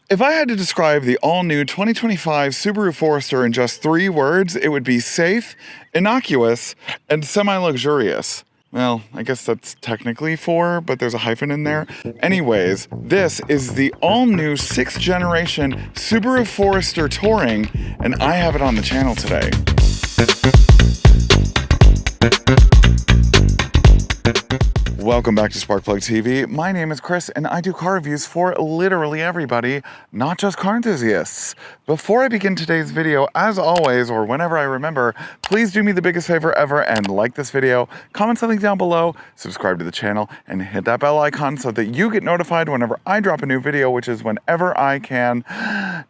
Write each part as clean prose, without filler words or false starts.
If I had to describe the all-new 2025 Subaru Forester in just 3 words, it would be safe, innocuous, and semi-luxurious. Well, I guess that's technically 4, but there's a hyphen in there. Anyways, this is the all-new 6th generation Subaru Forester Touring, and I have it on the channel today. Welcome back to Sparkplug TV. My name is Chris and I do car reviews for literally everybody, not just car enthusiasts. Before I begin today's video, as always, or whenever I remember, please do me the biggest favor ever and like this video, comment something down below, subscribe to the channel, and hit that bell icon so that you get notified whenever I drop a new video, which is whenever I can,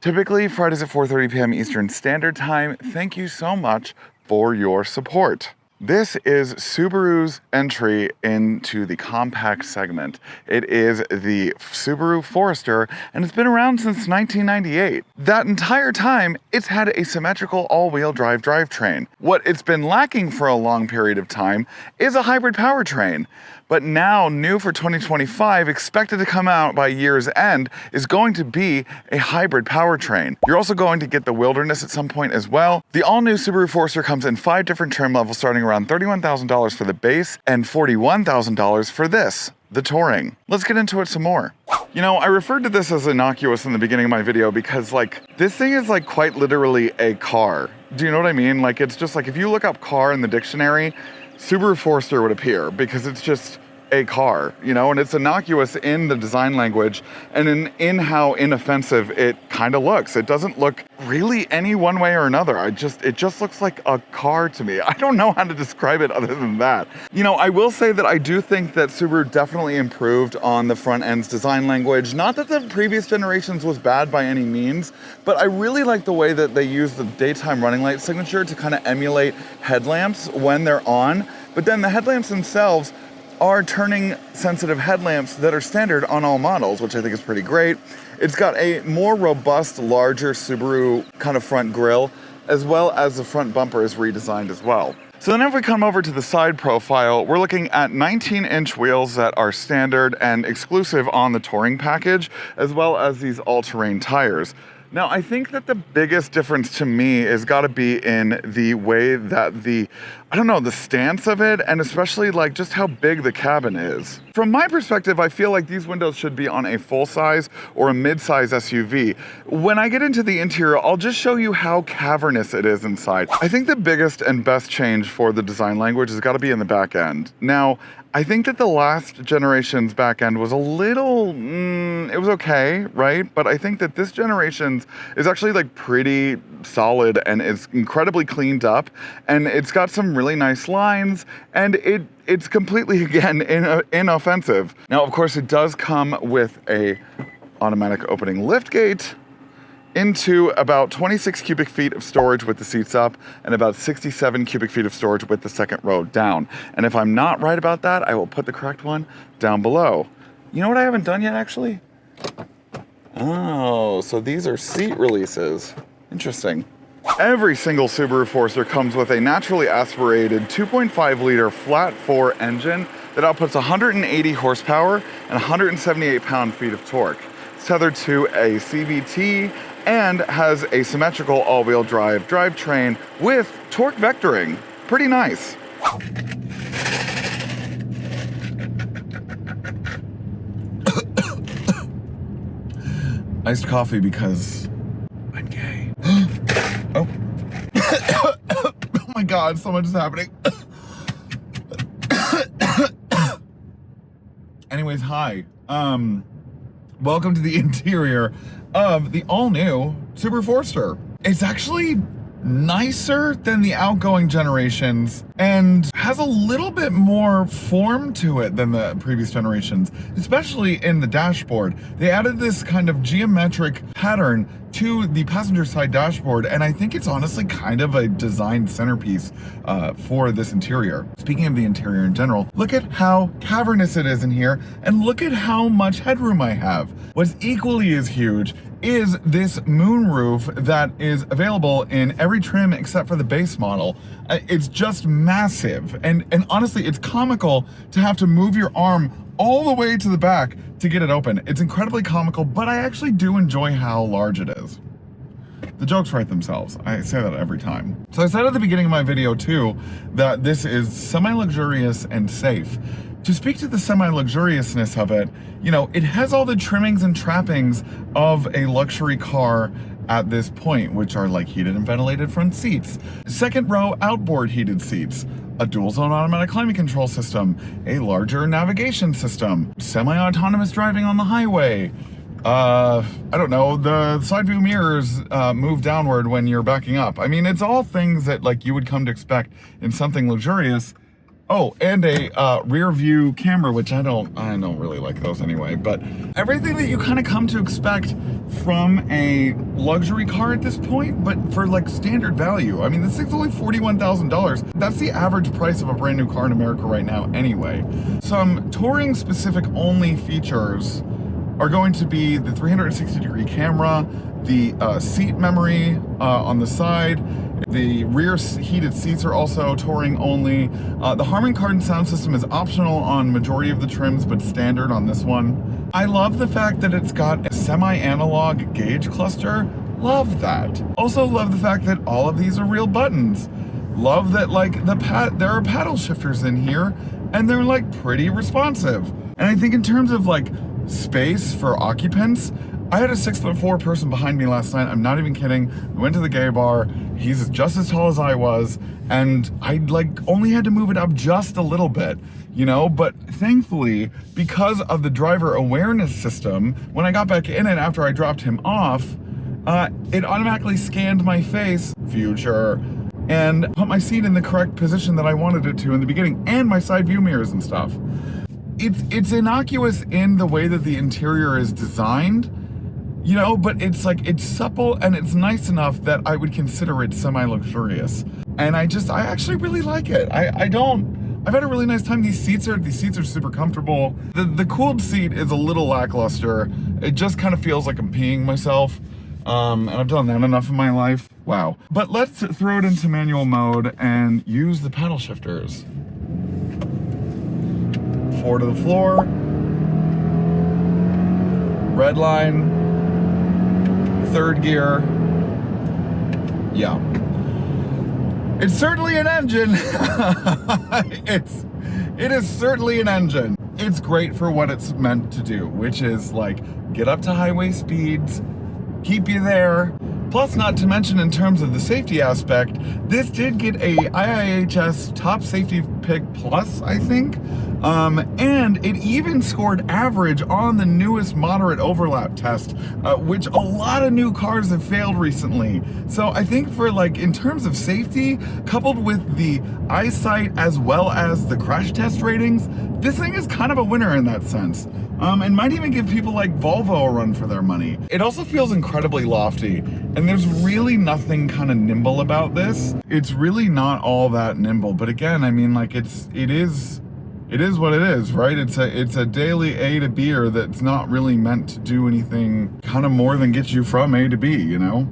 typically Fridays at 4:30 p.m. Eastern Standard Time. Thank you so much for your support. This is Subaru's entry into the compact segment. It is the Subaru Forester, and it's been around since 1998. That entire time, it's had a symmetrical all-wheel drive drivetrain. What it's been lacking for a long period of time is a hybrid powertrain. But now, new for 2025, expected to come out by year's end, is going to be a hybrid powertrain. You're also going to get the Wilderness at some point as well. The all-new Subaru Forester comes in 5 different trim levels, starting around $31,000 for the base and $41,000 for this, the Touring. Let's get into it some more. You know, I referred to this as innocuous in the beginning of my video because, this thing is, quite literally a car. Do you know what I mean? It's just if you look up car in the dictionary, Subaru Forester would appear because it's just a car, and it's innocuous in the design language and in how inoffensive it kind of looks. It doesn't look really any one way or another. It just looks like a car to me. I don't know how to describe it other than that. I will say that I do think that Subaru definitely improved on the front end's design language. Not that the previous generations was bad by any means, but I really like the way that they use the daytime running light signature to kind of emulate headlamps when they're on. But then the headlamps themselves are turning sensitive headlamps that are standard on all models, which I think is pretty great. It's got a more robust, larger Subaru kind of front grille, as well as the front bumper is redesigned as well. So then if we come over to the side profile, we're looking at 19-inch wheels that are standard and exclusive on the Touring package, as well as these all-terrain tires. Now, I think that the biggest difference to me has got to be in the way that the stance of it, and especially just how big the cabin is. From my perspective, I feel like these windows should be on a full-size or a mid-size SUV. When I get into the interior, I'll just show you how cavernous it is inside. I think the biggest and best change for the design language has got to be in the back end. Now, I think that the last generation's back end was a little, it was okay, right? But I think that this generation's is actually pretty solid and is incredibly cleaned up, and it's got some really nice lines, and it's completely, again, inoffensive. Now, of course, it does come with a automatic opening liftgate into about 26 cubic feet of storage with the seats up and about 67 cubic feet of storage with the second row down. And if I'm not right about that, I will put the correct one down below. You know what I haven't done yet, actually? Oh, so these are seat releases. Interesting. Every single Subaru Forester comes with a naturally aspirated 2.5 liter flat 4 engine that outputs 180 horsepower and 178 pound-feet of torque. It's tethered to a CVT and has a symmetrical all-wheel drive drivetrain with torque vectoring. Pretty nice. Iced coffee because I'm gay. Oh. Oh my God, so much is happening. Anyways, hi. Welcome to the interior of the all-new Subaru Forester. It's actually nicer than the outgoing generations and has a little bit more form to it than the previous generations, especially in the dashboard. They added this kind of geometric pattern to the passenger side dashboard, and I think it's honestly kind of a design centerpiece for this interior. Speaking of the interior in general, look at how cavernous it is in here, and look at how much headroom I have. What's equally as huge is this moonroof that is available in every trim except for the base model. It's just massive, and honestly, it's comical to have to move your arm all the way to the back to get it open. It's incredibly comical, but I actually do enjoy how large it is. The jokes write themselves. I say that every time. So I said at the beginning of my video too, that this is semi-luxurious and safe. To speak to the semi-luxuriousness of it, you know, it has all the trimmings and trappings of a luxury car at this point, which are like heated and ventilated front seats, second row outboard heated seats, a dual zone automatic climate control system, a larger navigation system, semi-autonomous driving on the highway. I don't know, the side view mirrors move downward when you're backing up. I mean, it's all things that like you would come to expect in something luxurious. Oh, and a rear view camera, which I don't really like those anyway, but everything that you kind of come to expect from a luxury car at this point, but for like standard value. I mean, this thing's only $41,000. That's the average price of a brand new car in America right now anyway. Some touring specific only features are going to be the 360-degree camera, the seat memory on the side. The rear heated seats are also touring only. The Harman Kardon sound system is optional on majority of the trims, but standard on this one. I love the fact that it's got a semi-analog gauge cluster. Love that. Also love the fact that all of these are real buttons. Love that like there are paddle shifters in here, and they're like pretty responsive. And I think in terms of like space for occupants, I had a 6'4" person behind me last night. I'm not even kidding. We went to the gay bar. He's just as tall as I was, and I like only had to move it up just a little bit, you know? But thankfully, because of the driver awareness system, when I got back in it after I dropped him off, it automatically scanned my face, future, and put my seat in the correct position that I wanted it to in the beginning, and my side view mirrors and stuff. It's innocuous in the way that the interior is designed, you know, but it's like, it's supple and it's nice enough that I would consider it semi-luxurious. And I actually really like it. I've had a really nice time. These seats are super comfortable. The cooled seat is a little lackluster. It just kind of feels like I'm peeing myself. And I've done that enough in my life. Wow. But let's throw it into manual mode and use the paddle shifters. 4 to the floor. Red line. Third gear. Yeah. It's certainly an engine. It is certainly an engine. It's great for what it's meant to do, which is like get up to highway speeds, keep you there. Plus, not to mention in terms of the safety aspect, this did get a IIHS Top Safety Pick Plus, I think. And it even scored average on the newest moderate overlap test, which a lot of new cars have failed recently. So I think for like, in terms of safety, coupled with the eyesight as well as the crash test ratings, this thing is kind of a winner in that sense. And might even give people like Volvo a run for their money. It also feels incredibly lofty, and there's really nothing kind of nimble about this. It's really not all that nimble, but again, I mean, like it is what it is, right? It's a daily A to B'er that's not really meant to do anything kind of more than get you from A to B, you know?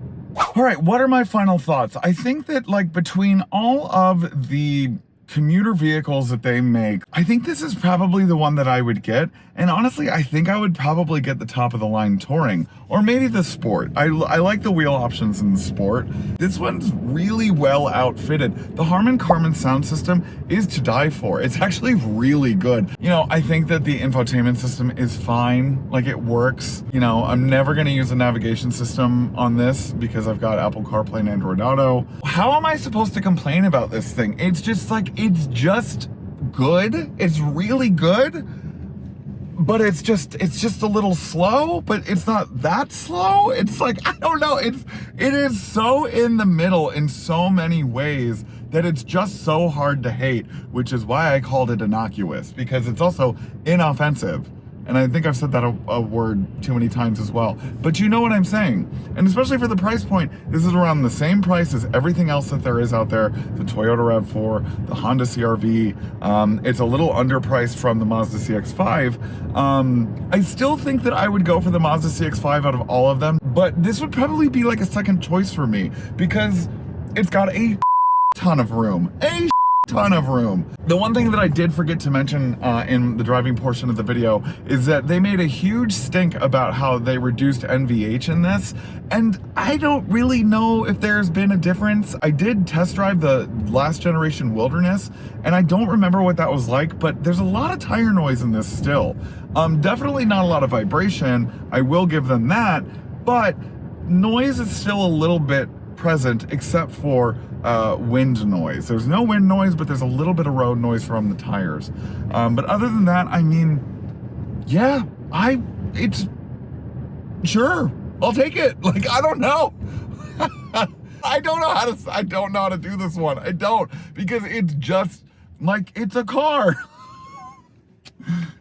All right, what are my final thoughts? I think that like between all of the commuter vehicles that they make, I think this is probably the one that I would get. And honestly, I think I would probably get the top of the line Touring, or maybe the Sport. I like the wheel options in the Sport. This one's really well outfitted. The Harman Kardon sound system is to die for. It's actually really good. You know, I think that the infotainment system is fine. Like it works. You know, I'm never gonna use a navigation system on this because I've got Apple CarPlay and Android Auto. How am I supposed to complain about this thing? It's just like, it's just good. It's really good. But it's just a little slow, but it's not that slow. It's like, I don't know, it is so in the middle in so many ways that it's just so hard to hate, which is why I called it innocuous, because it's also inoffensive. And I think I've said that a word too many times as well. But you know what I'm saying. And especially for the price point, this is around the same price as everything else that there is out there. The Toyota RAV4, the Honda CR-V. It's a little underpriced from the Mazda CX-5. I still think that I would go for the Mazda CX-5 out of all of them. But this would probably be like a second choice for me, because it's got a ton of room. A ton of room. The one thing that I did forget to mention in the driving portion of the video is that they made a huge stink about how they reduced NVH in this, and I don't really know if there's been a difference. I did test drive the last generation Wilderness, and I don't remember what that was like, but there's a lot of tire noise in this still. Definitely not a lot of vibration, I will give them that, but noise is still a little bit present, except for wind noise. There's no wind noise, but there's a little bit of road noise from the tires. But other than that, I mean, yeah, sure, I'll take it. Like, I don't know. I don't know how to do this one. I don't, because it's just like, it's a car.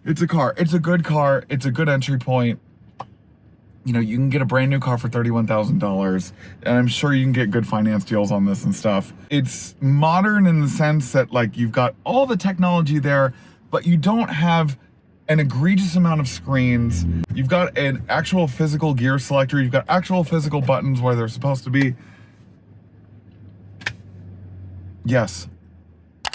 It's a car. It's a good car. It's a good entry point. You know, you can get a brand new car for $31,000, and I'm sure you can get good finance deals on this and stuff. It's modern in the sense that, like, you've got all the technology there, but you don't have an egregious amount of screens. You've got an actual physical gear selector. You've got actual physical buttons where they're supposed to be. Yes,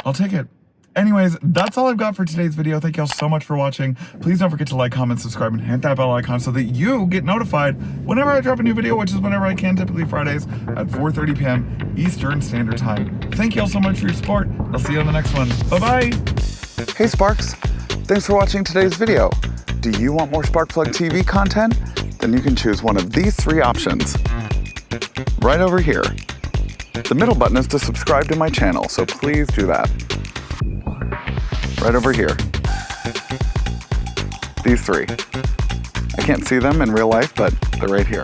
I'll take it. Anyways, that's all I've got for today's video. Thank y'all so much for watching. Please don't forget to like, comment, subscribe, and hit that bell icon so that you get notified whenever I drop a new video, which is whenever I can, typically Fridays at 4:30 p.m. Eastern Standard Time. Thank y'all so much for your support. I'll see you on the next one. Bye-bye. Hey, Sparks. Thanks for watching today's video. Do you want more Sparkplug TV content? Then you can choose one of these 3 options. Right over here. The middle button is to subscribe to my channel, so please do that. Right over here. These 3. I can't see them in real life, but they're right here.